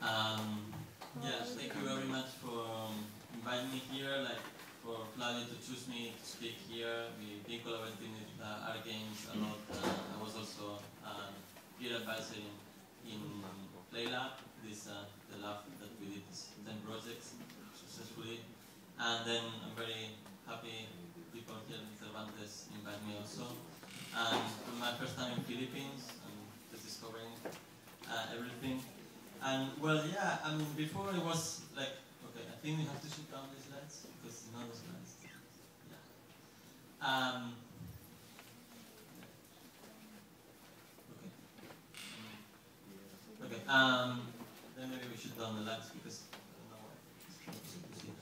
Um, yes, thank you very much for inviting me here, like for Flavio to choose me to speak here. We've been collaborating with Arsgames a lot. I was also peer advisor in PlayLab, the lab that we did 10 projects successfully. And then I'm very happy people here in Cervantes invite me also. And for my first time in Philippines, and just discovering everything. And well, yeah, I mean, before it was like, okay, I think we have to shoot down these slides because it's not the slides. Yeah. Okay. Okay. Then maybe we shoot down the lights because I don't know why it's difficult to see.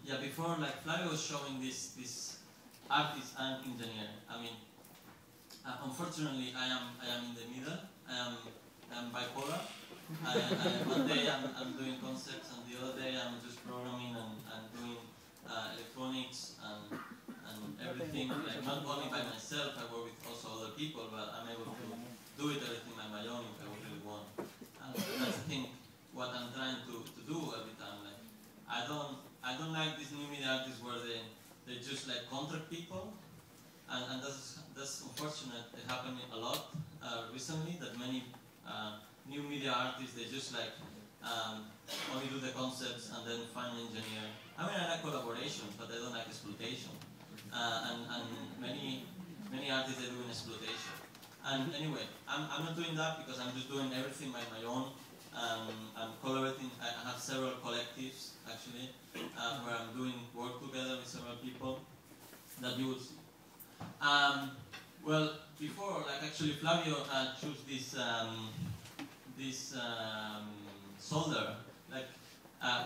Yeah, before, like Flavio was showing this artist and engineer. I mean, unfortunately, I am in the middle. I'm bipolar. One day I'm doing concepts, and the other day I'm just programming and doing electronics and everything. Like not only by myself, I work with also other people, but I'm able to do it everything by my own if I really want. And that's I think what I'm trying to do every time. Like I don't like these new media artists where they just like contract people, and that's unfortunate. It happened a lot recently that many new media artists, they just like only do the concepts and then find an engineer. I mean, I like collaboration, but I don't like exploitation. And many artists, they're doing exploitation. And anyway, I'm not doing that because I'm just doing everything by my own. I'm collaborating. I have several collectives, actually, where I'm doing work together with several people that you will see. Well, before, like actually Flavio chose this soldier, like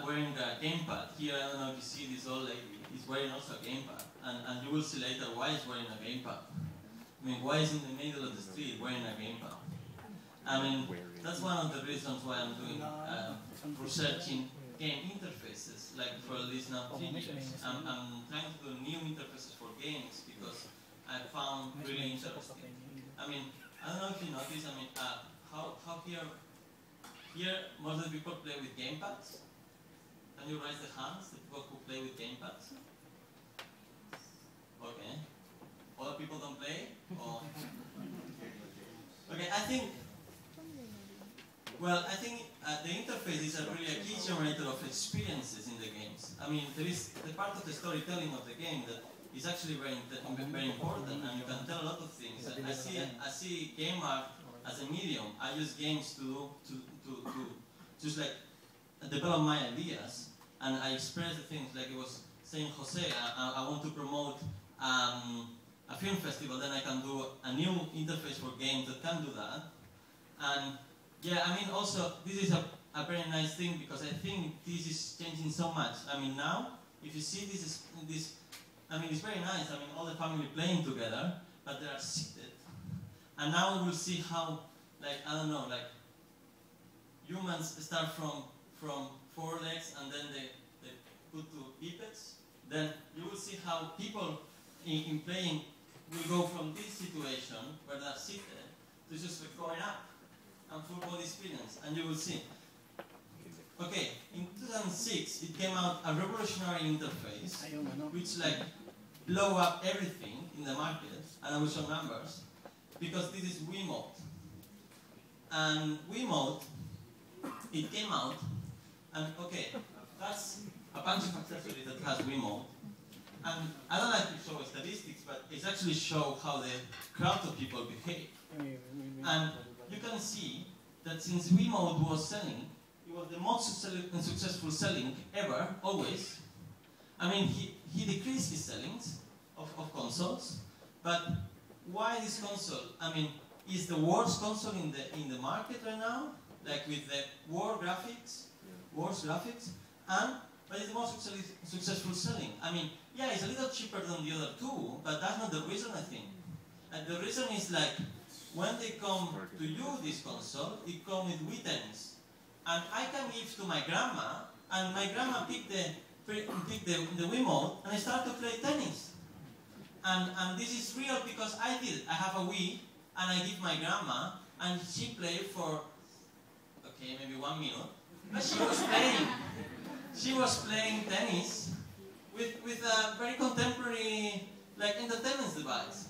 wearing a gamepad. Here, I don't know if you see this old lady, is wearing also a gamepad. And you will see later why he's wearing a gamepad. I mean, why is in the middle of the street wearing a gamepad? I mean, that's one of the reasons why I'm doing researching game interfaces, like for at least now 3 years. I'm trying to do new interfaces for games because I found really interesting. I mean, I don't know if you notice, I mean, how here most of the people play with gamepads. Can you raise the hands, the people who play with gamepads? Okay. Other people don't play? Or okay, I think the interface is really a key generator of experiences in the games. I mean, there is the part of the storytelling of the game that is actually very important, and you can tell a lot of things. I see game art as a medium. I use games to just like develop my ideas, and I express the things like it was saying Jose. I want to promote a film festival, then I can do a new interface for games that can do that. And yeah, I mean also this is a very nice thing because I think this is changing so much. I mean now, if you see this, I mean it's very nice. I mean all the family playing together, but they are seated. And now we'll see how, like I don't know, like humans start from 4 legs and then they put to bipeds. Then you will see how people in playing will go from this situation where they're seated to just going up and full body experience, and you will see. Okay, in 2006 it came out a revolutionary interface which like blow up everything in the market, and I will show numbers because this is Wiimote. And Wiimote, it came out, and okay, that's a bunch of accessories that has Wiimote. And I don't like to show statistics, but it actually shows how the crowd of people behave. And you can see that since Wiimote was selling, it was the most successful selling ever, always. I mean, he decreased his sellings of consoles, but why this console? I mean, is the worst console in the market right now, like with the worst graphics, but it's the most successful selling. I mean, yeah, it's a little cheaper than the other two, but that's not the reason, I think. And the reason is like, when they come to use this console, it comes with Wii tennis. And I can give to my grandma, and my grandma pick the Wiimote, and I start to play tennis. And this is real because I did. I have a Wii, and I give my grandma, and she played for a okay, maybe 1 minute. But she was playing tennis with a very contemporary, like, entertainment device.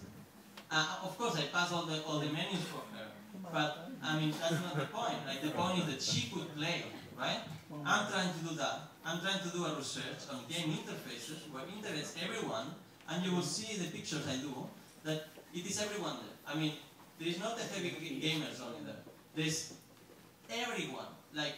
Of course, I passed all the menus for her, but I mean that's not the point. Like the point is that she could play, right? I'm trying to do that. I'm trying to do a research on game interfaces where interests everyone, and you will see the pictures I do that it is everyone there. I mean, there is not the heavy gamers only there. There's everyone, like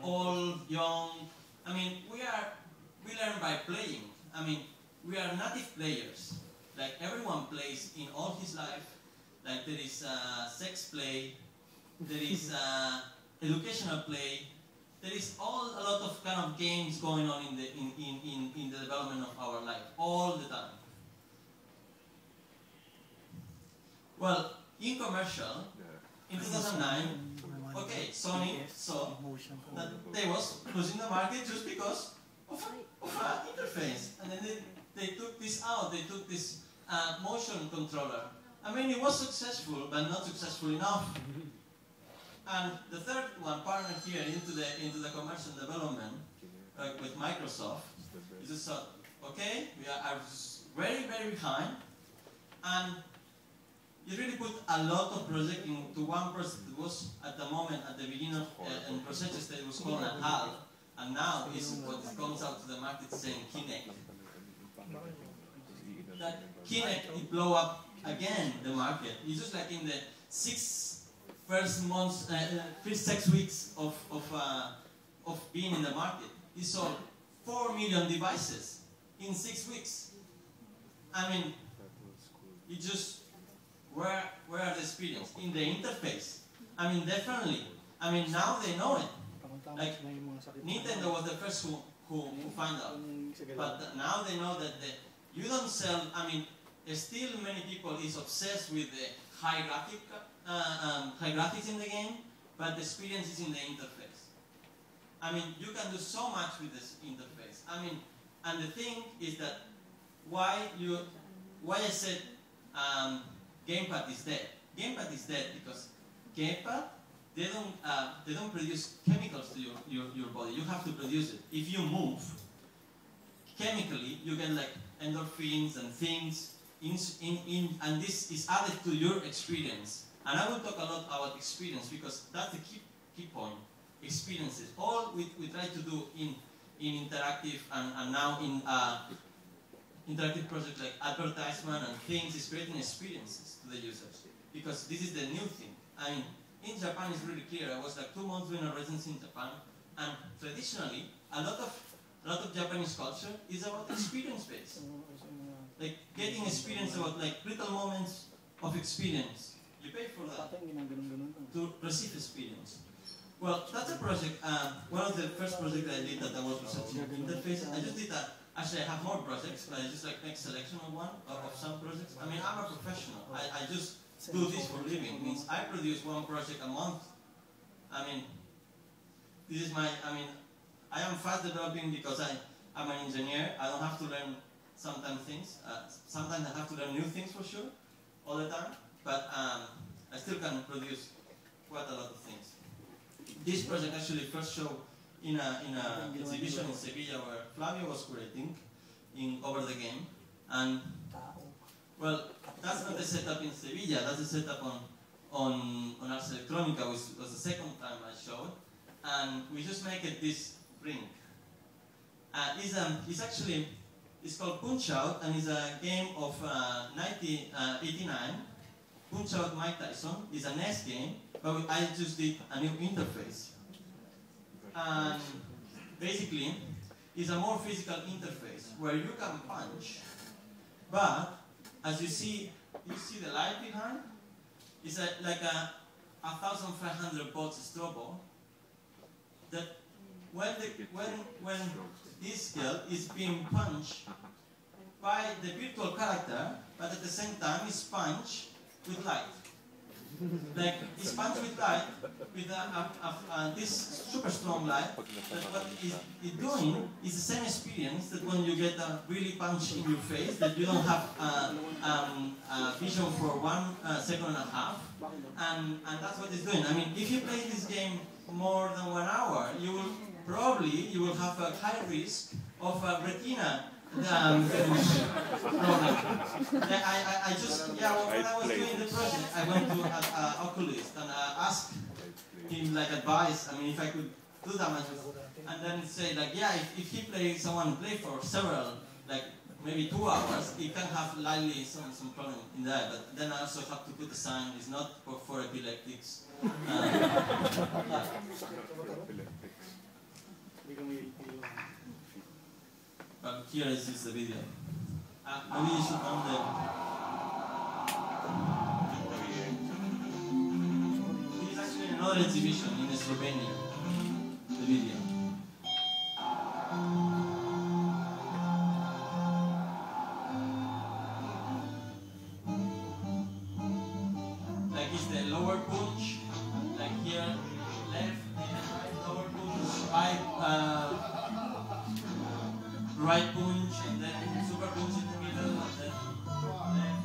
old, young. I mean, we learn by playing. I mean, we are native players. Like everyone plays in all his life. Like there is sex play, there is educational play, there is a lot of kind of games going on in the development of our life all the time. Well, in commercial, in 2009, okay, Sony saw that they was losing the market just because of an interface, and then they took this out. They took this motion controller. I mean, it was successful, but not successful enough. And the third one, partner here into the commercial development with Microsoft, you just thought, okay, we are very, very behind, and you really put a lot of project into one project that was at the moment, at the beginning in research stage, was called a HAL, and now is what comes out to the market saying Canet. That Canet, it blow up again the market. It's just like in the first 6 weeks of being in the market. It sold 4 million devices in 6 weeks. I mean, it just where are the experience in the interface? I mean, definitely. I mean, now they know it. Like Nintendo was the first who found out, but now they know that you don't sell. I mean, still many people is obsessed with the high graphics in the game, but the experience is in the interface. I mean, you can do so much with this interface. I mean, and the thing is that why I said gamepad is dead. Gamepad is dead because gamepad, they don't produce chemicals to your body. You have to produce it. If you move chemically, you get like endorphins and things, and this is added to your experience. And I will talk a lot about experience because that's the key point. Experiences. All we try to do in interactive and now in interactive projects like advertisement and things is creating experiences to the users. Because this is the new thing. I mean, in Japan it's really clear. I was like 2 months doing a residency in Japan, and traditionally a lot of Japanese culture is about experience based. Like getting experience about like little moments of experience. You pay for that to receive experience. Well, that's a project. One of the first projects that I did that I was researching interfaces. I just did that. Actually, I have more projects, but I just like make selection of some projects. I mean, I'm a professional. I just do this for a living. It means I produce one project a month. I mean, this is my. I mean, I am fast developing because I'm an engineer. I don't have to learn sometimes things. Sometimes I have to learn new things for sure, all the time. But I still can produce quite a lot of things. This project actually first showed in a exhibition in Sevilla where Flavio was curating over the game. And well, that's not the setup in Sevilla. That's the setup on Ars Electronica, which was the second time I showed. And we just make it this ring. It's called Punch Out, and it's a game of 1989. Punch Out Mike Tyson is a NES game, but I just did a new interface. And basically, it's a more physical interface where you can punch, but as you see the light behind? It's like a 1,500 volts strobo that when this girl is being punched by the virtual character, but at the same time is punched with light. Like it's punched with light, with this super strong light. That what it's doing is the same experience that when you get a really punch in your face, that you don't have vision for 1 second and a half, and that's what it's doing. I mean, if you play this game more than 1 hour, you will have a high risk of a retina problem. I just, when I was doing the project, I went to an oculist and asked him like advice. I mean, if I could do that much, and then say like, yeah, if he plays, someone play for several, like maybe 2 hours, it can have likely some problem in that. But then I also have to put a sign. It's not for epileptics. Yeah. But here is the video. Maybe you should on the. This is actually another exhibition in Slovenia. The video. Like it's the lower punch. Like here, left and right, lower punch, right punch, and then super punch in the middle, and then left.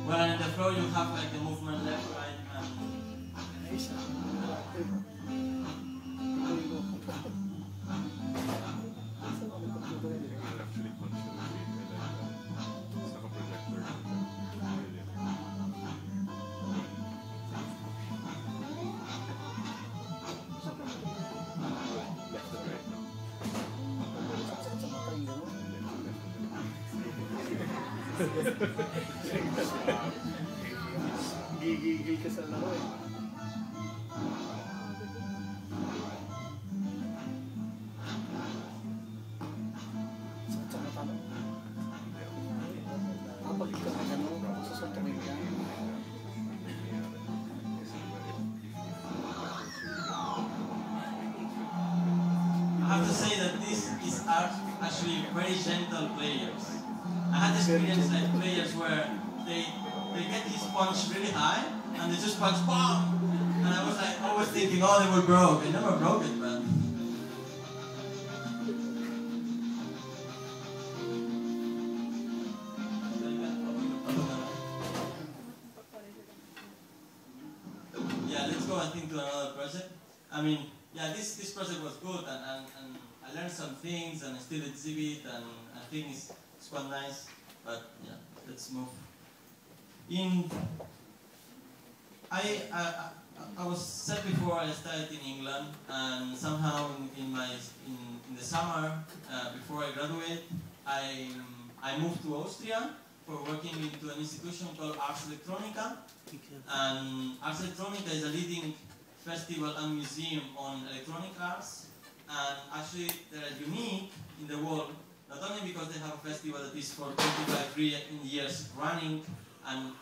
Well, in the floor you have like the movement left, right, and Gigigil ka sa laro eh. I have to say that these are actually very gentle players. I had experience like players where they get his punch really high and they just punch BAM! And I was like always thinking, oh, they were broke. They never broke it, but yeah, let's go I think to another project. I mean, yeah, this project was good and I learned some things and I still exhibit and I think it's quite nice, but yeah, let's move. I was said before I started in England, and somehow in the summer before I graduate, I moved to Austria for working into an institution called Ars Electronica, and Ars Electronica is a leading festival and museum on electronic arts, and actually they are unique in the world. Not only because they have a festival that is for 25 years running and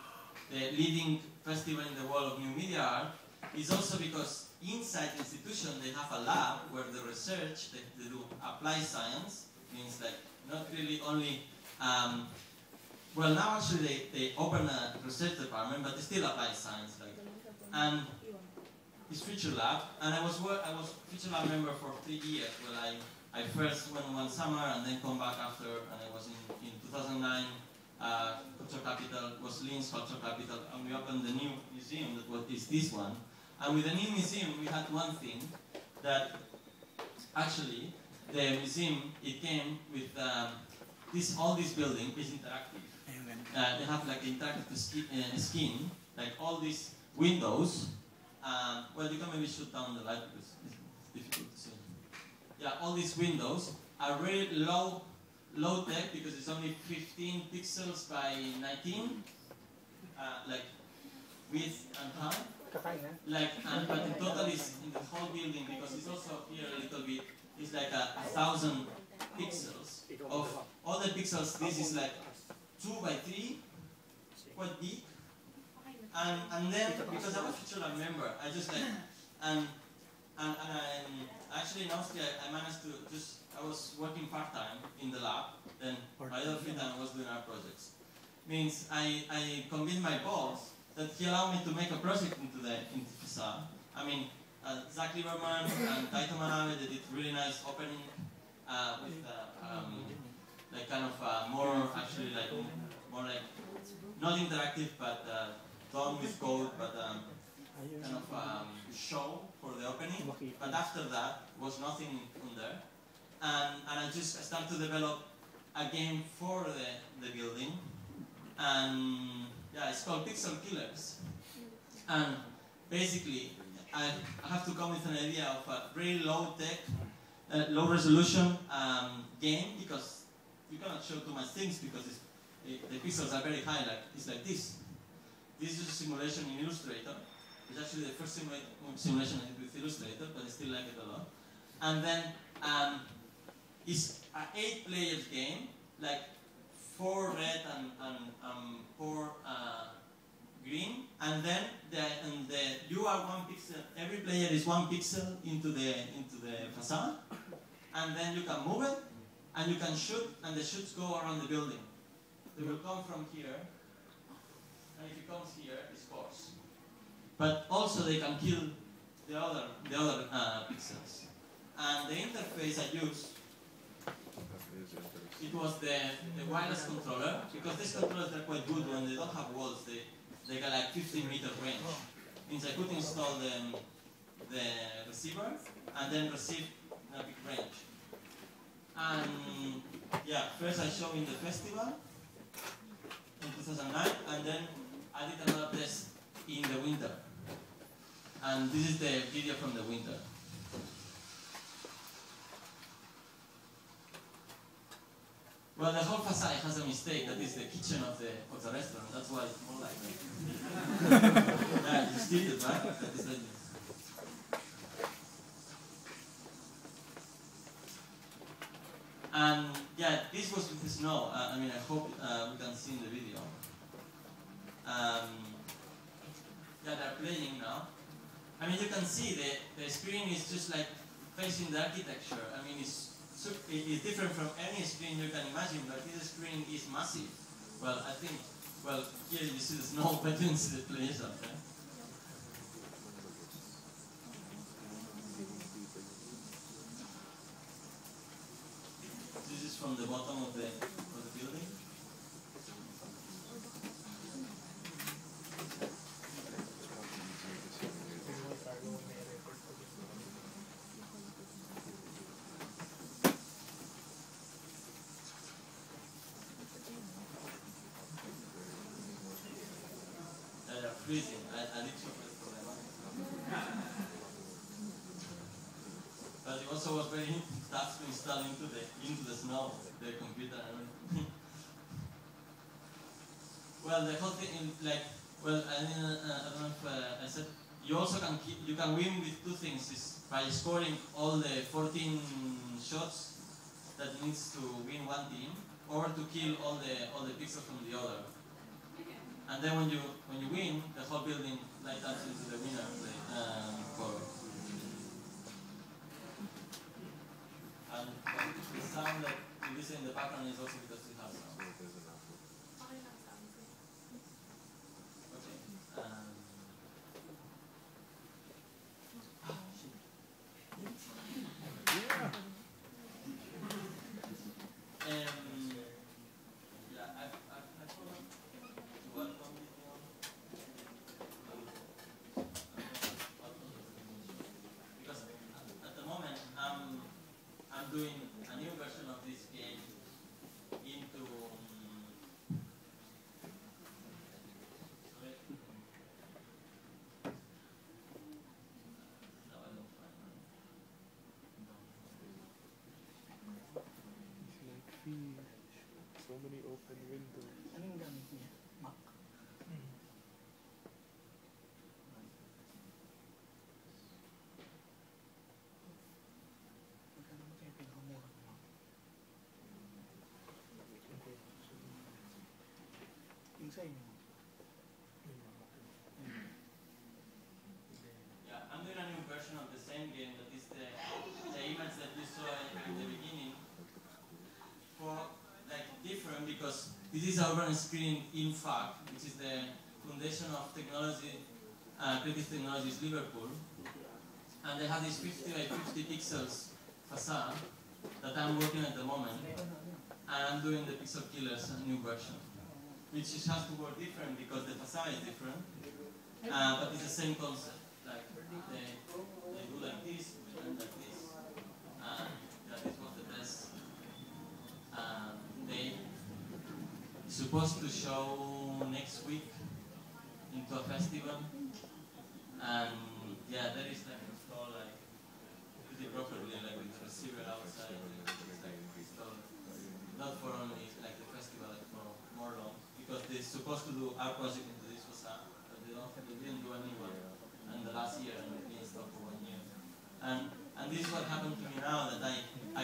the leading festival in the world of new media art, is also because inside the institution they have a lab where the research, they do applied science, means like not really only, well now actually they open a research department, but they still apply science. And it's Future Lab, and I was Future Lab member for 3 years. Well, I first went 1 summer and then come back after, and I was in 2009, Culture Capital, was Linz Culture Capital, and we opened the new museum that is this one. And with the new museum, we had one thing, that actually, the museum, it came with all this building is interactive. They have like interactive skin, like all these windows. Well, you can maybe shoot down the light because it's difficult to see. Yeah, all these windows are very low tech because it's only 15 pixels by 19, like width and height. Like, but in total is in the whole building because it's also here a little bit. It's like 1,000 pixels. Of all the pixels, this is like 2 by 3, quite big. And then because I was Future Lab member, I just like and actually in Austria I managed to just I was working part-time in the lab, then my other free time I was doing art projects. Means I convinced my boss that he allowed me to make a project into Facade. I mean, Zach Lieberman and Taito Manabe, they did really nice opening with like kind of more actually like more like not interactive but done with code but kind of show for the opening. But after that was nothing on there, and I started to develop a game for the building, and yeah, it's called Pixel Killers. And basically, I have to come with an idea of a very low tech, low resolution game, because you cannot show too much things because the pixels are very high. Like it's like this. This is a simulation in Illustrator. It's actually the first simulation I did with Illustrator, but I still like it a lot. And then it's an 8-player game, like 4 red and 4 green, and then you are 1 pixel. Every player is 1 pixel into the facade, and then you can move it, and you can shoot, and the shoots go around the building. They will come from here, and if it comes here, it scores. But also they can kill the other pixels. And the interface I used, it was the wireless controller, because these controllers are quite good when they don't have walls. They got like 15-meter range. Means I could install the receiver and then receive in a big range. And yeah, first I showed in the festival in 2009, and then I did another test in the winter. And this is the video from the winter. Well, the whole facade has a mistake. That is the kitchen of the restaurant. That's why it's more like that. Yeah, you steal it, right? That is the... And yeah, this was with the snow. I mean, I hope we can see in the video. Yeah, they're playing now. I mean, you can see the screen is just like facing the architecture. I mean, it's different from any screen you can imagine, but this screen is massive. Well, I think, well, here you see the snow, but you don't see the players up there. This is from the bottom of the building. Freezing. I did chocolate for them. But it also was very tough to install into the snow, the computer. Well, the whole thing, like, well, I don't know if I said, you also can win with 2 things: is by scoring all the 14 shots that needs to win 1 team, or to kill all the pixels from the other. And then when you win, the whole building lights up into the winner color. And the sound that you listen in the background is also because it has sound. Okay. Doing a new version of this game into so many open windows. Anong gamit niya? Mac? Magkano ba kayo pinakamura ng Mac? Yung sa inyo? Yeah, I'm doing a new version of the same game that is the image that you saw in the beginning. This is our run screen in FAC, which is the Foundation of Technology, Creative Technologies Liverpool. And they have this 50 by 50 pixels facade that I'm working at the moment. And I'm doing the Pixel Killers new version, which has to work different because the facade is different, but it's the same concept. Like they do like this and like this. Yeah, this was the best. They supposed to show next week into a festival, and yeah, there is like installed like pretty properly, like with the receiver outside. It's like installed. Not for only like the festival, like for more long, because they're supposed to do our project into this facade, but they didn't do any one in the last year, and we installed for 1 year. And this is what happened to me now, that I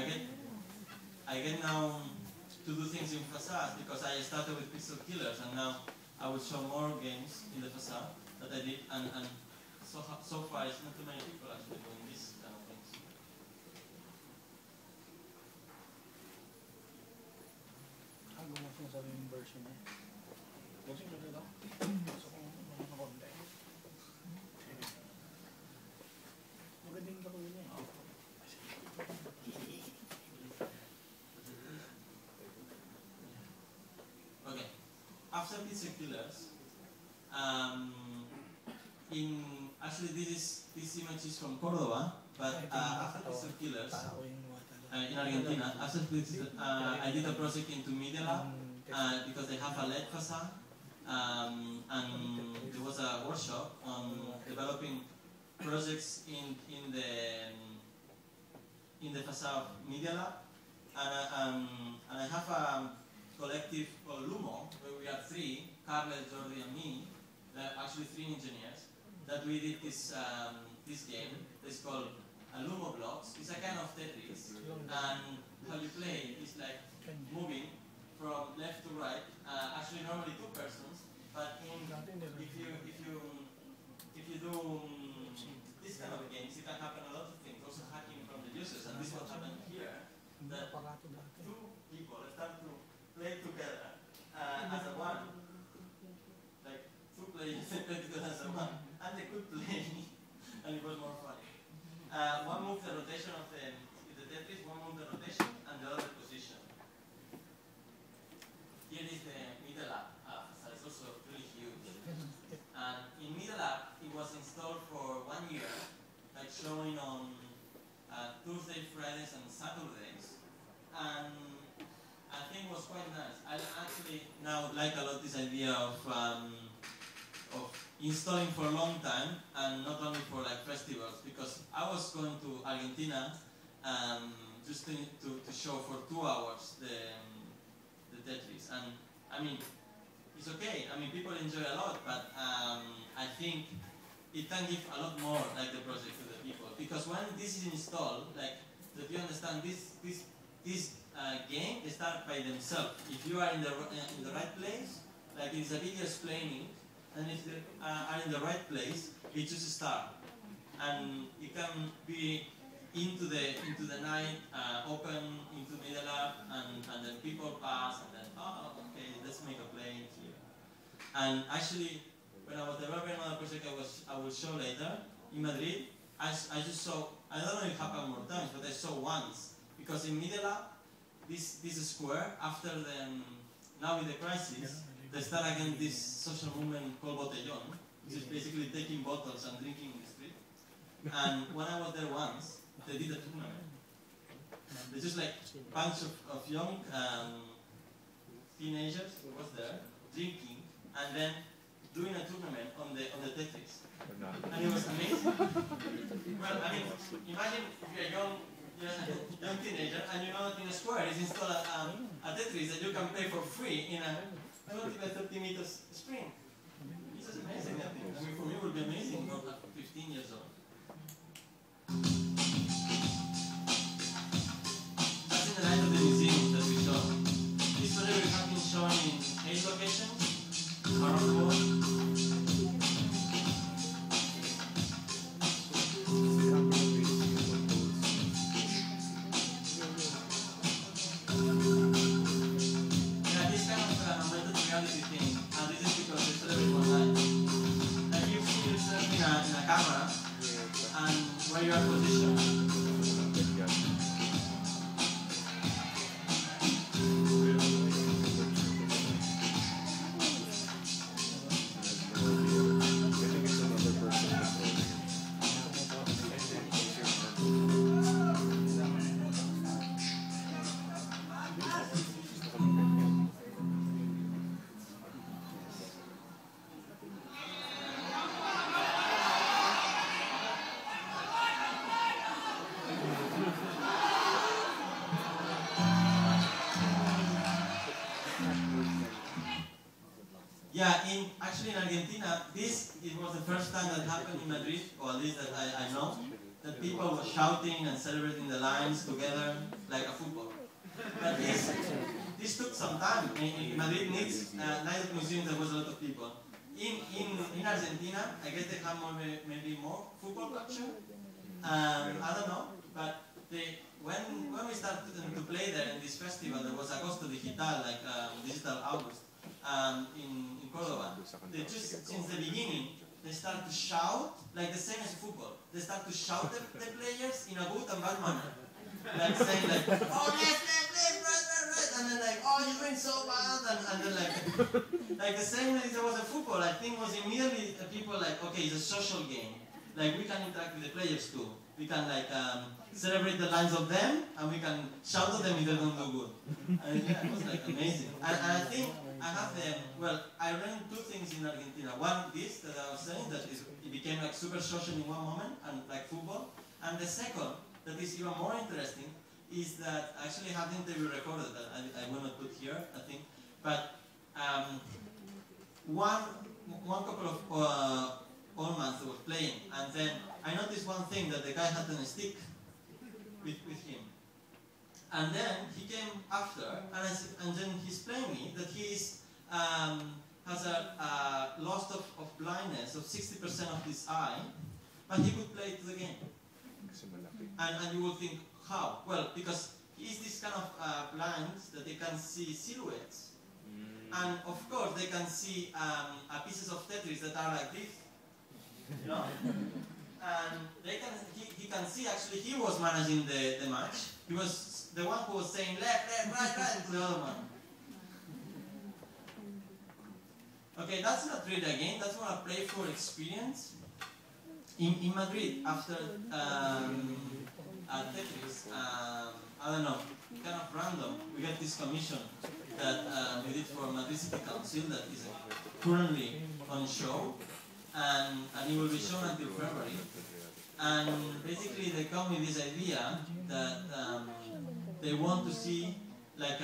get now to do things in facades because I started with Pixel Killers, and now I will show more games in the facade that I did, and so far it's not too many people actually doing this kind of things. Gumawa siya sa yung version niya. Kasi mo dito. Gusto kong mga konti. Magandang gawin niya. Okay. After Pixel Killers, actually this image is from Córdoba, but after Pixel Killers, in Argentina, after I did a project into Media Lab because they have a LED facade, and there was a workshop on developing projects in the facade of Media Lab, and I have a collective called Lumo, where we are three, Carles, Jordi, and me, actually 3 engineers, that we did this game. It's called Lumo Blocks. It's a kind of Tetris, and how you play is like moving from left to right. Actually, normally 2 persons, but if you do this kind of games, it can happen a lot of things. Also hacking from the users, and this is what happened here. That 2 people start to play together as a one, like 2 players play together as a one, and they could play, and it was more fun. One moved the rotation of the Tetris, one moved the rotation, and the other position. Here is the Media Lab facade. It's also really huge. And in Media Lab, it was installed for 1 year, like showing on Tuesday, Fridays, and Saturdays. And I think it was quite nice. I actually now like a lot this idea of installing for a long time, and not only for like festivals, because I was going to Argentina just to show for 2 hours the Tetris, and I mean it's okay. I mean people enjoy a lot, but I think it can give a lot more like the project to the people, because when this is installed, like that you understand this game they start by themselves. If you are in the right place, like it's a video explaining. And if they are in the right place, it just start, and it can be into the night, open into Media Lab, and then people pass, and then okay, let's make a play here. And actually, when I was developing another project, I will show later in Madrid. I just saw, I don't know if it happened more times, but I saw once, because in Media Lab, this square after now with the crisis. They start again this social movement called Botellón, which is basically taking bottles and drinking in the street. And when I was there once, they did a tournament. They just like a bunch of young teenagers who was there drinking and then doing a tournament on the Tetris. And it was amazing. Well, I mean, imagine if you're a young teenager and you know that in a square is installed a Tetris that you can play for free in a 20 by 30 meters spring. This is amazing, I think. I mean, for me, it would be amazing for 15 years old. That's in the light of the museum that we saw. This project we have been shown in 8 locations around the world. Yeah, actually in Argentina, it was the first time that happened in Madrid, or at least that I know, that people were shouting and celebrating the lines together like a football. But this took some time. In Madrid needs night of museums, there was a lot of people. In Argentina, I guess they have maybe more football culture. I don't know, but when we started to play there in this festival, there was Agosto Digital, like Digital August, in Córdoba. They just, since the beginning, they start to shout, like the same as football. They start to shout the players in a good and bad manner. Like saying like, oh left, right, and then like, oh you're doing so bad, and then like the same as there was a football, I think was immediately people like, okay, it's a social game. Like we can interact with the players too. We can like celebrate the lines of them, and we can shout at them if they don't do good. And yeah, it was like amazing. And I think I have I learned two things in Argentina. One, this that I was saying, that it became like super social in one moment, and like football. And the second, that is even more interesting, is that I actually have the interview recorded that I will not put here, I think. But one couple of old man was playing, and then I noticed one thing, that the guy had a stick with him. And then he came after, and then he's playing me that he has a loss of blindness of 60% of his eye, but he could play the game. And you will think, how? Well, because he's this kind of blind that they can see silhouettes. And of course they can see pieces of Tetris that are like this, you know? And he can see, actually he was managing the match. He was the one who was saying left, right to the other one. Okay, that's not really a game, that's more a playful experience. In Madrid, after Tetris, I don't know, kind of random, we got this commission that we did for Madrid City Council that is currently on show, and it will be shown until February. And basically they come with this idea that they want to see like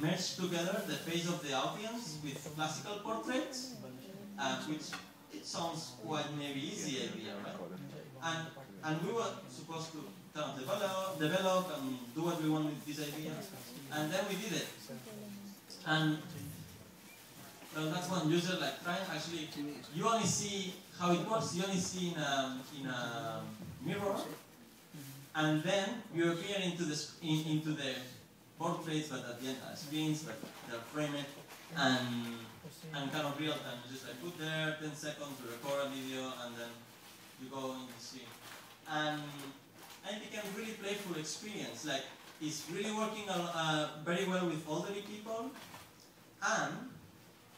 merge together the face of the audience with classical portraits, which it sounds quite maybe easy idea, right? And we were supposed to kind of develop and do what we want with this idea, and then we did it. And well, that's one user like trying. Actually, you only see how it works. You only see in a mirror, and then you appear into the portraits, but at the end are screens, but they're framed and kind of real time. You just like put there 10 seconds to record a video, and then you go in the scene. And it became a really playful experience. Like it's really working very well with elderly people, and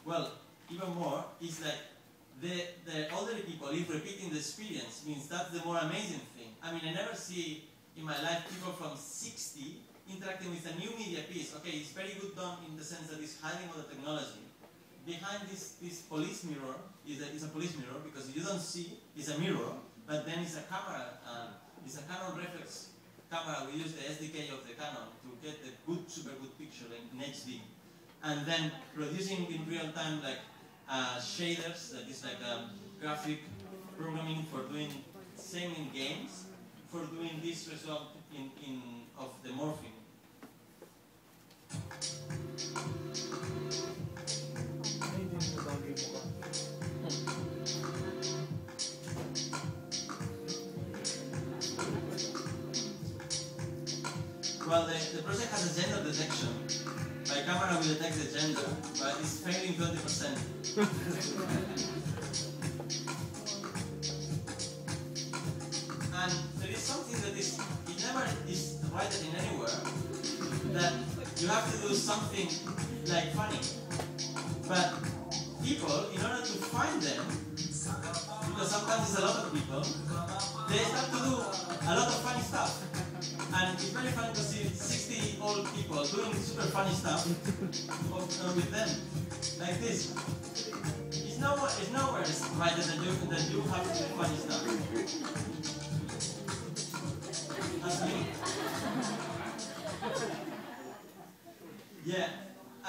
well, even more is like the elderly people, if repeating the experience, means that's the more amazing thing. I mean, I never see in my life people from 60 interacting with a new media piece. Okay, it's very good done in the sense that it's hiding all the technology. Behind this police mirror is a police mirror, because you don't see, it's a mirror, but then it's a camera, it's a Canon reflex camera. We use the SDK of the Canon to get the good, super good picture in HD. And then producing in real time like shaders, that is like graphic programming for doing same in games, for doing this result of the morphing. Well, the project has a gender detection. My camera will detect the gender, but it's failing 20%. And there is something that it never is written in anywhere, that you have to do something like funny. But people, in order to find them, because sometimes it's a lot of people, they start to do a lot of funny stuff. And it's very funny to see 60 old people doing super funny stuff with them, like this. It's nowhere right that you have to do funny stuff. That's me. Yeah.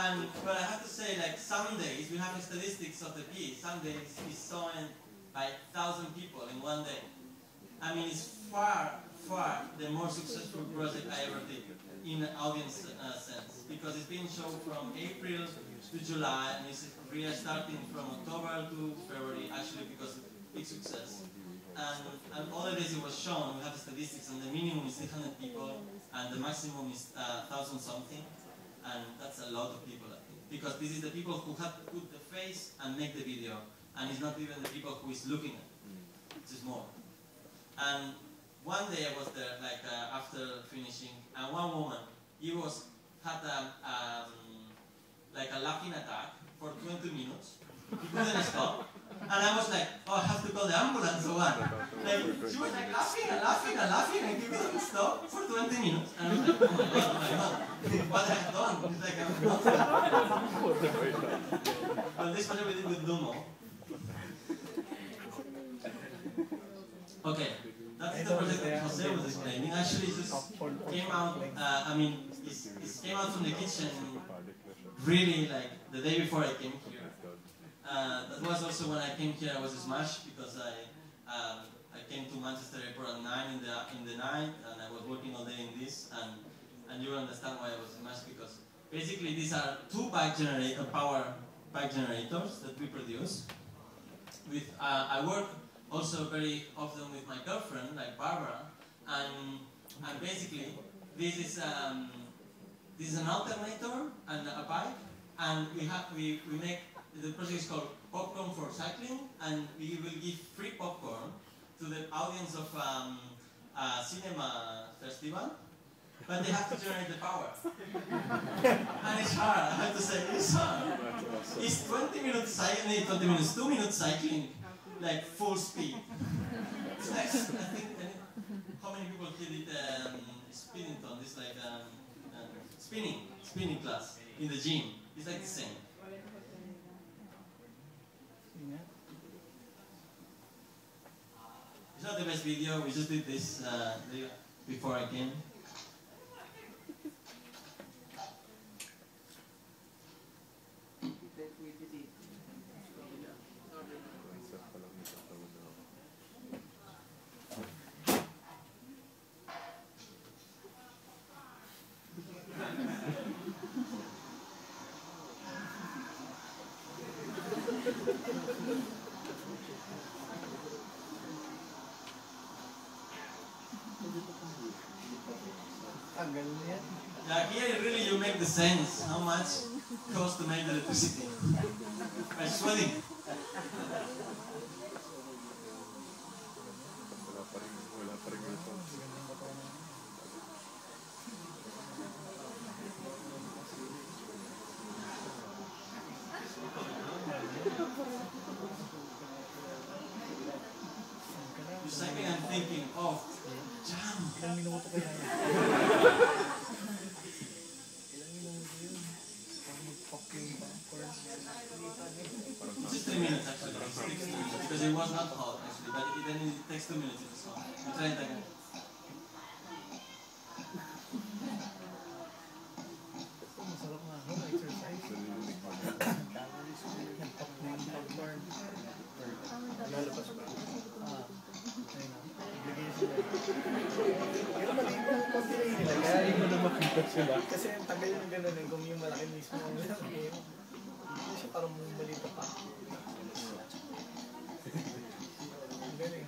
But I have to say, like, some days, we have statistics of the piece, some days it's shown by 1,000 people in one day. I mean, it's far, far the more successful project I ever did in an audience sense, because it's been shown from April to July, and it's really starting from October to February, actually, because of big success. And all the days it was shown, we have statistics, and the minimum is 300 people, and the maximum is 1,000 something, and that's a lot of people, I think, because this is the people who have to put the face and make the video, and it's not even the people who is looking at it, it's more. And one day I was there, like after finishing, and one woman, had like a laughing attack for 20 minutes. He couldn't stop, and I was like, oh, I have to call the ambulance or what? Like, she was like laughing and laughing and laughing, and he couldn't stop for 20 minutes. And I was like, oh my god, what have I done? It's like I'm not. Well, this project we did with Lumo. Okay, that's the project that Jose was explaining. Actually, it just came out, I mean, it came out from the kitchen really like the day before I came here. That was also when I came here, I was smashed because I came to Manchester Airport at 9 in the night, and I was working all day in this, and you will understand why I was smashed, because basically these are two power bike generators that we produce. I work also very often with my girlfriend, like Barbara, and basically this is an alternator and a bike, and we make, the project is called Popcorn for Cycling, and we will give free popcorn to the audience of a cinema festival, but they have to generate the power. And it's hard, I have to say, it's hard. It's 20 minutes cycling, 20 minutes, 2 minutes cycling, like full speed. It's like, I think, how many people here did Spinnington? It's like spinning class in the gym. It's like the same. It's not the best video, we just did this before I came. Yeah, here really you make the sense how much costs to make the electricity by sweating. You're cycling and thinking, oh, jam. Just 3 minutes actually, it takes 2 minutes, because it was not hot actually, but then it takes 2 minutes if it's hot. You try it again. Kasi ang tagal yung gano'n eh, kung yung malaki mismo ang laki. Hindi siya parang malito pa. Ang galing.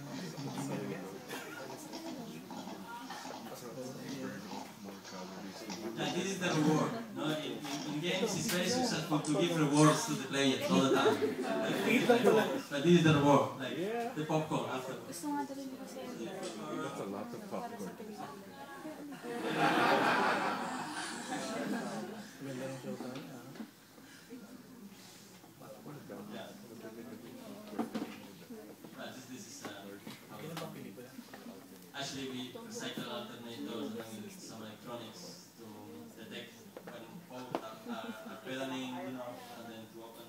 Yeah, this is the reward. No? In games, it's very successful to give rewards to the players all the time. But this is the reward, like the popcorn afterwards. That's a lot of popcorn. Actually, we recycle alternators and we use some electronics to detect when both are pedaling, you know, and then to open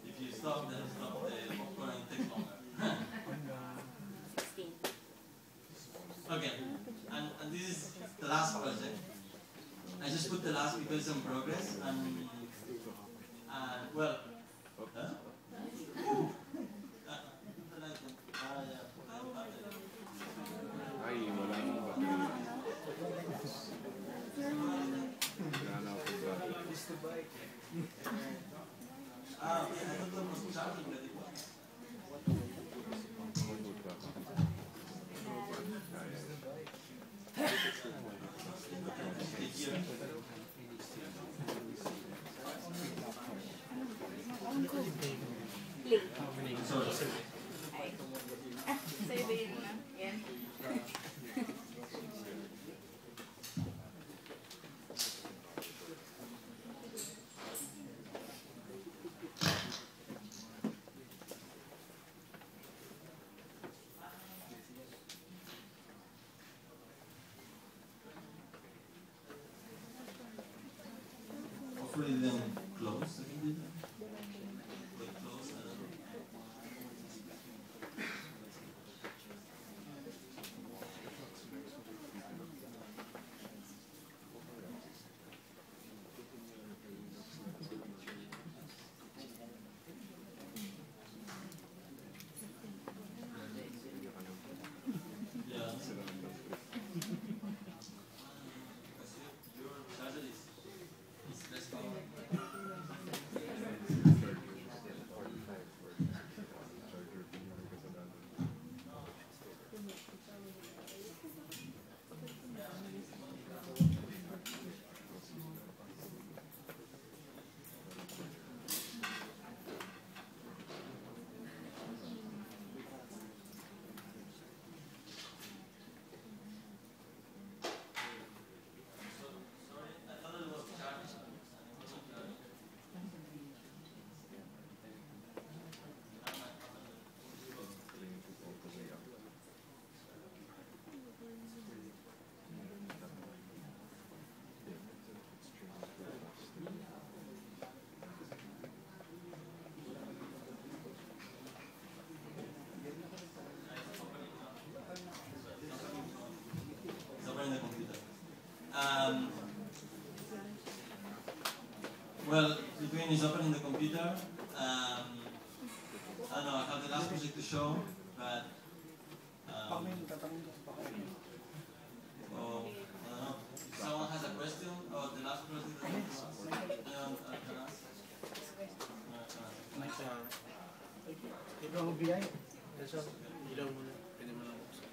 if you stop, then stop the popcorn and it takes longer. Okay, and this is the last project. I just put the last because it's in progress, and Well, Oh. huh? Ay, wala nang battery. Wala na akong battery. Ah, okay, I thought it was charging that it was. Mabuti ka. Sorry. Ay. Ah, sa'yo ba yun na? Yan. Hopefully they didn't close. I think they did. They closed, I don't know. Yeah. Your charger is less power. Sorry, I thought it was charging. It wasn't charging. It's over in the computer. Well, between is opening the computer. I don't know, I have the last project to show, but Pag may tatanong ka pa kayo. oh, I don't know. If someone has a question about the last project that I can ask. No, I can ask. May sa... Ikaw ang BI? Sa ilaw mo na. Pwede mo lang buksan.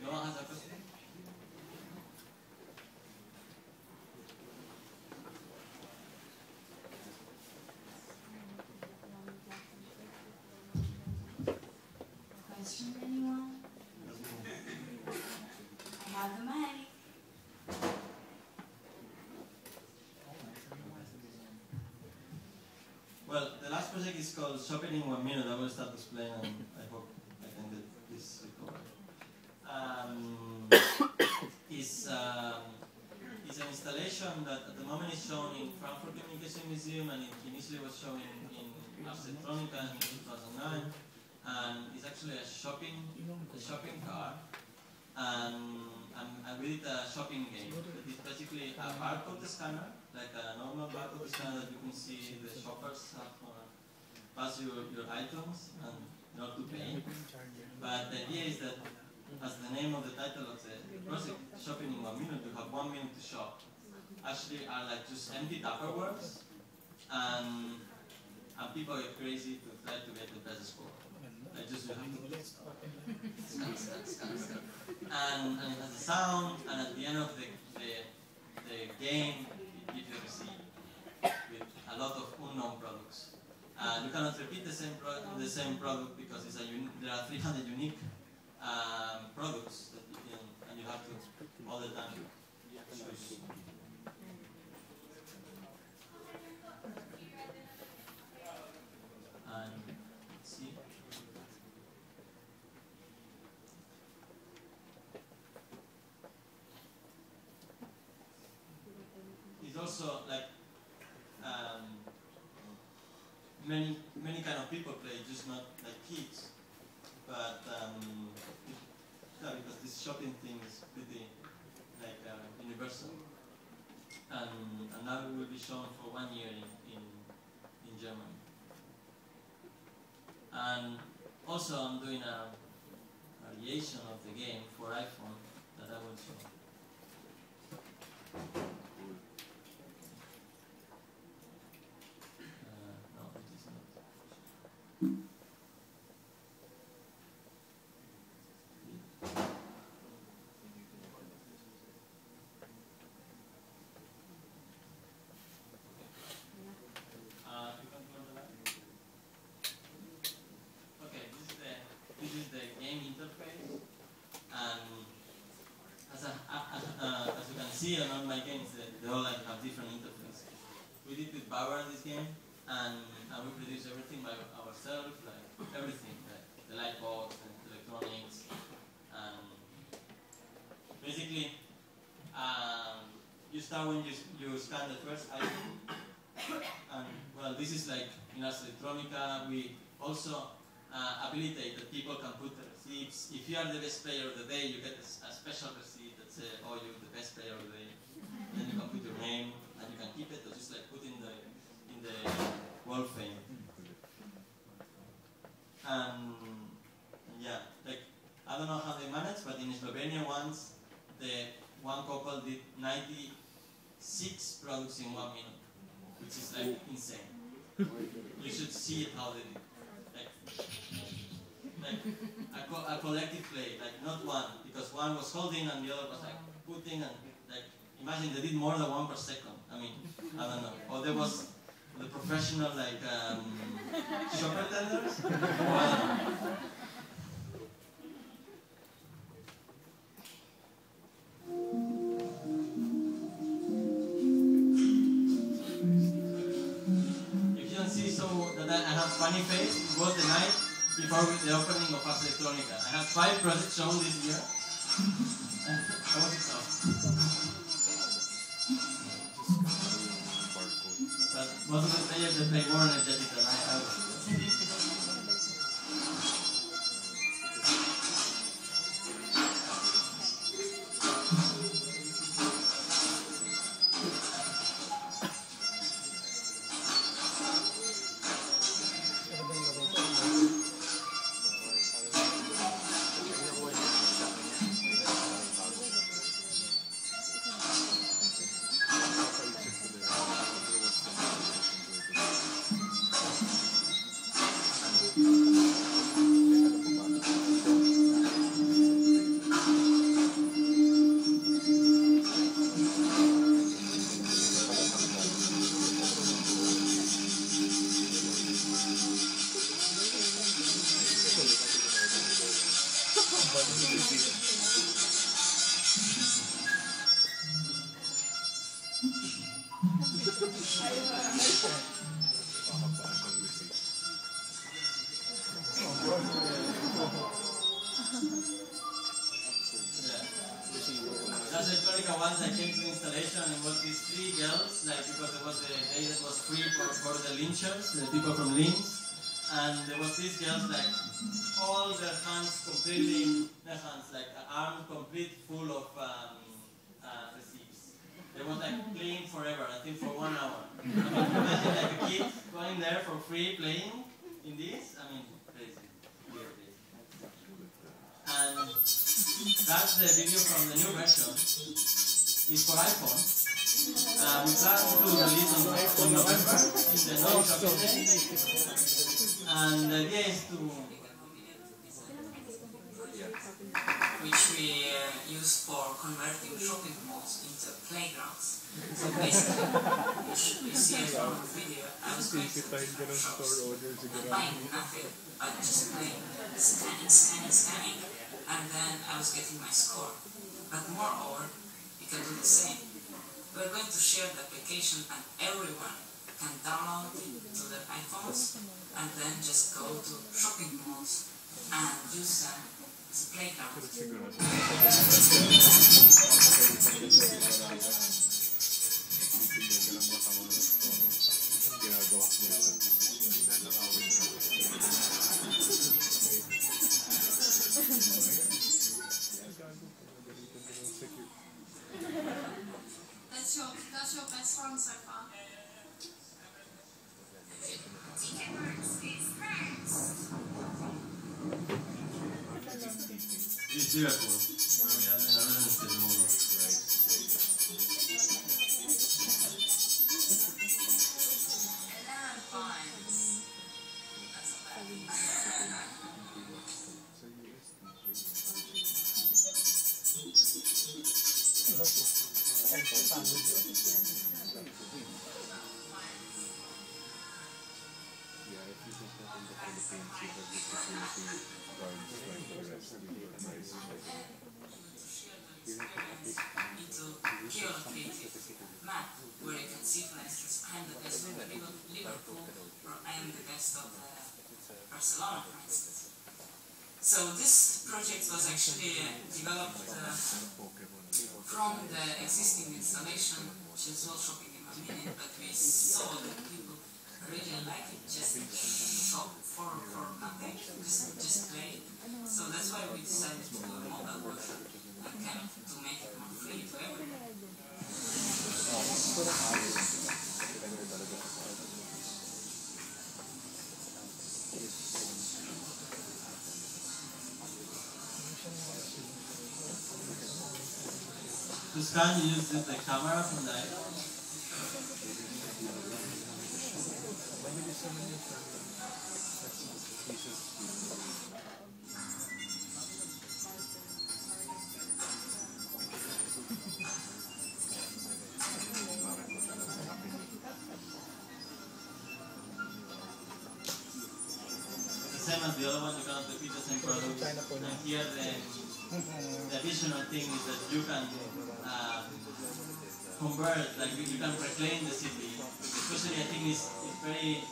No one has a question? Question, anyone? I have the mic. Well, the last project is called Shopping in 1 minute. I will start to explain and I hope I can get this recovered. It's an installation that at the moment is shown in Frankfurt Communication Museum and it initially was shown in Arsgames in 2009. And it's actually a shopping cart. And we did a shopping game. It is basically a barcode scanner, like a normal barcode scanner that you can see the shoppers have pass your items and in order to pay. But the idea is that, as the name of the title of the project, Shopping in 1 minute, you have 1 minute to shop. Actually are like just empty Tupperwares, and people get crazy to try to get the best score. Like just you have to scan. And it has a sound, and at the end of the game, it gives you a receipt with a lot of unknown products. You cannot repeat the same product because it's there are 300 unique products that you can, and you have to all the time choose. And let's see. It's also like many kind of people play, just not like kids. But yeah, because this shopping thing is pretty like universal. and now it will be shown for 1 year in Germany. And also I'm doing a variation of the game for iPhone that I will show. No, it is not. Okay, this is the game interface, and as you can see on all my games, they all like have different interfaces. We did with Bauer this game, and we produce everything by ourselves, like everything, like the light box and electronics, and basically you start when you scan the first item, and well, this is like in Ars Electronica. We also habilitate that people can put the receipts. If you are the best player of the day, you get a special receipt that says, "Oh, you're the best player of the day." Then you can put your name, and you can keep it, or just like put in the wall frame. And yeah, like I don't know how they manage, but in Slovenia once, the one couple did 96 products in 1 minute, which is like insane. You should see it how they did. Like a collective play, like not one, because one was holding and the other was like putting, and like imagine they did more than 1 per second. I mean, I don't know. Or there was the professional like shop attenders. If you don't see so that I have funny face, it was the night before the opening of Ars Electronica. I had 5 projects shown this year. I was exhausted. But most of the players, they play more energetic than I was. Once I came to the installation, and it was these 3 girls, like because there was a day that was free for the lynchers, the people from Linz, and there was these girls like all their hands completely, their hands like arm complete full of receipts. They was like playing forever, I think for 1 hour. I mean, imagine like a kid going there for free playing in this. I mean, crazy, weird. And that's the video from the new version. It's for iPhone. We plan to release on November in the no shopping day. And the idea is to... which we use for converting shopping malls into playgrounds. So basically, you see it from the video, I was going to different shops, buying nothing, but just playing, scanning, and then I was getting my score. But moreover, you can do the same. We're going to share the application and everyone can download it to their iPhones and then just go to shopping malls and use them as a playground. That's your is Liverpool, where we are doing a real estate movie. Yeah, if you just not in the Philippines, you have the security guards like the rest. You get nice into geolocated map where you can see, for instance, I am the best of Liverpool or I am the best of Barcelona, for instance. So this project was actually developed from the existing installation, which is World Shopping in 1 minute, but we saw that people really like it, just shop for nothing, just play it. So that's why we decided to do a mobile version and kind of to make it more free to everyone. To scan, you use the camera from the iPhone. Same as the other one, you cannot repeat the same product. And here the additional thing is that you can convert, like you can reclaim the city. Especially I think it's very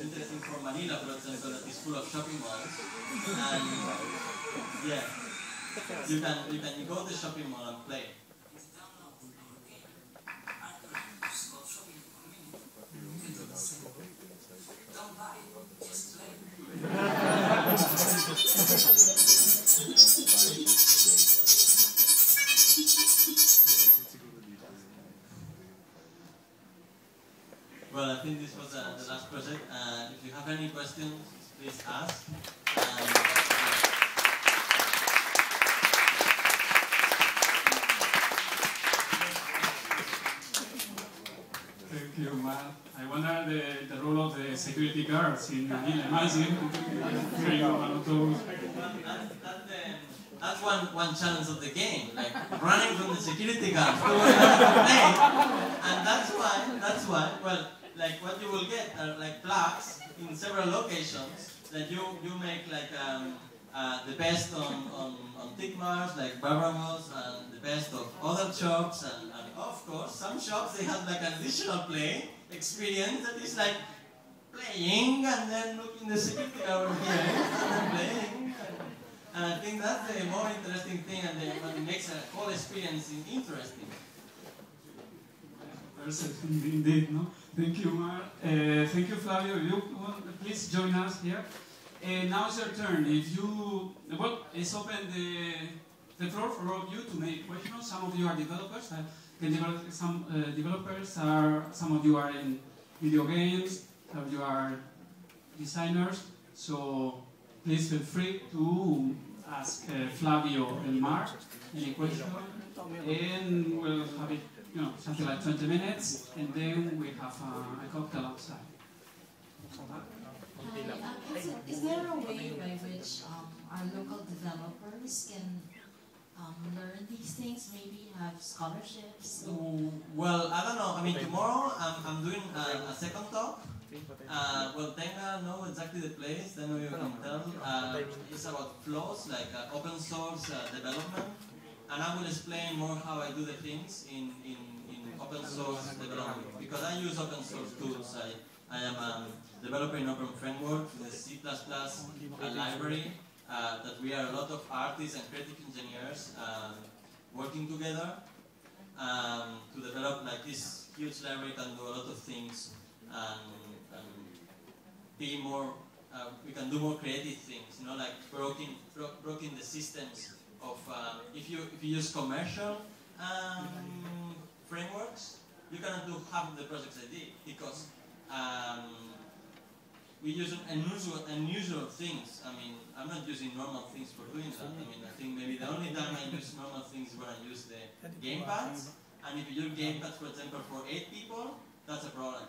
interesting for Manila, for example, that is full of shopping malls. And yeah, you go to the shopping mall and play. Don't buy, just play. Well, I think this was the last project. If you have any questions, please ask. Thank you, Matt. I wonder the role of the security guards in Manila. Imagine doing one of those. That's one challenge of the game, like running from the security guards to another plane. And that's why, well, like what you will get are like plaques in several locations that you make like the best on tick marks, like Barbaros, and the best of other shops, and of course some shops they have like an additional play experience that is like playing and then looking the security guard over here and playing. And I think that's the more interesting thing and what makes a whole experience interesting. Perfect, indeed, no? Thank you, Mar. Thank you, Flavio. You please join us here. Now it's your turn. If you, well, it's open the floor for all of you to make questions. Some of you are developers. Some developers are. Some of you are in video games. Some of you are designers. So please feel free to ask Flavio and Mark any question, and we'll have it, something like 20 minutes, and then we have a cocktail outside. Is there a way by which our local developers can learn these things, maybe have scholarships? Well, I don't know. I mean, tomorrow I'm doing a second talk. Well, Tenga know exactly the place, then you can tell. It's about flows, like open source development. And I will explain more how I do the things in open source development. Because I use open source tools. I am a developer in Open Framework, the C++ library, that we are a lot of artists and creative engineers working together to develop like this huge library can do a lot of things and be more, we can do more creative things, like broken the systems of, if you use commercial frameworks, you cannot do half of the projects I did because we use unusual things. I mean, I'm not using normal things for doing that. I mean, I think maybe the only time I use normal things is when I use the gamepads. And if you use gamepads, for example, for 8 people, that's a problem.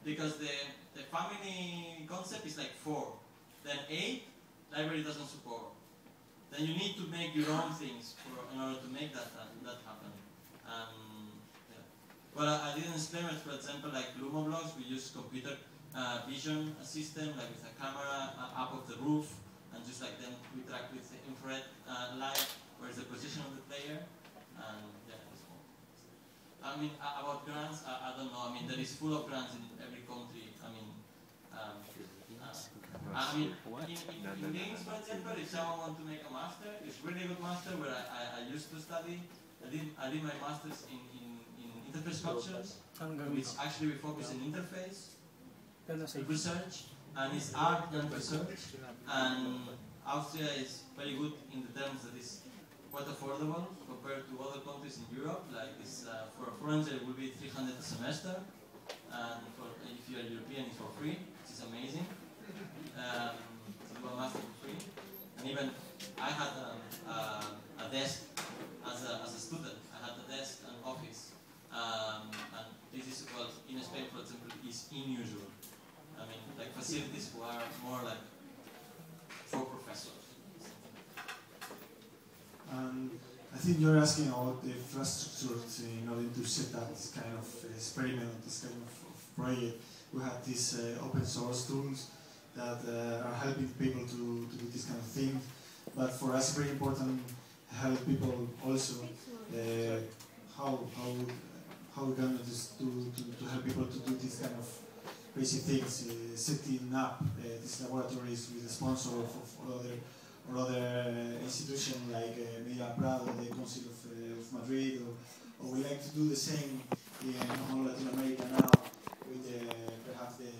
Because the family concept is like 4. Then 8, library doesn't support. Then you need to make your own things in order to make that happen. Yeah. Well, I didn't explain it, for example, like Lumoblocks, we use computer vision system, like with a camera up of the roof, and just like then we track with the infrared light, where's the position of the player, and yeah, that's all. I mean, about grants, I don't know. I mean, there is full of grants in every country. I mean, in games, for example, if someone wants to make a master, it's really good master where I used to study. I did my masters in interface sculptures, which actually we focus in interface research, and it's art and research. And Austria is very good in the terms that it's quite affordable compared to other countries in Europe. Like it's, for a foreigner it will be 300 a semester, and if you are European it's for free, which is amazing. To do a master for free. And even I had a desk as a student. I had a desk and office. And this is, well, in Spain, for example, is unusual. I mean, like facilities who are more like for professors. I think you're asking about the infrastructure in order to set up this kind of experiment, this kind of project. We have these open source tools that are helping people to do this kind of thing. But for us, it's very important to help people also how we're going to help people to do this kind of crazy things, setting up these laboratories with the sponsor of other institutions like Media Prado, the Council of Madrid, or we like to do the same in all Latin America now with perhaps the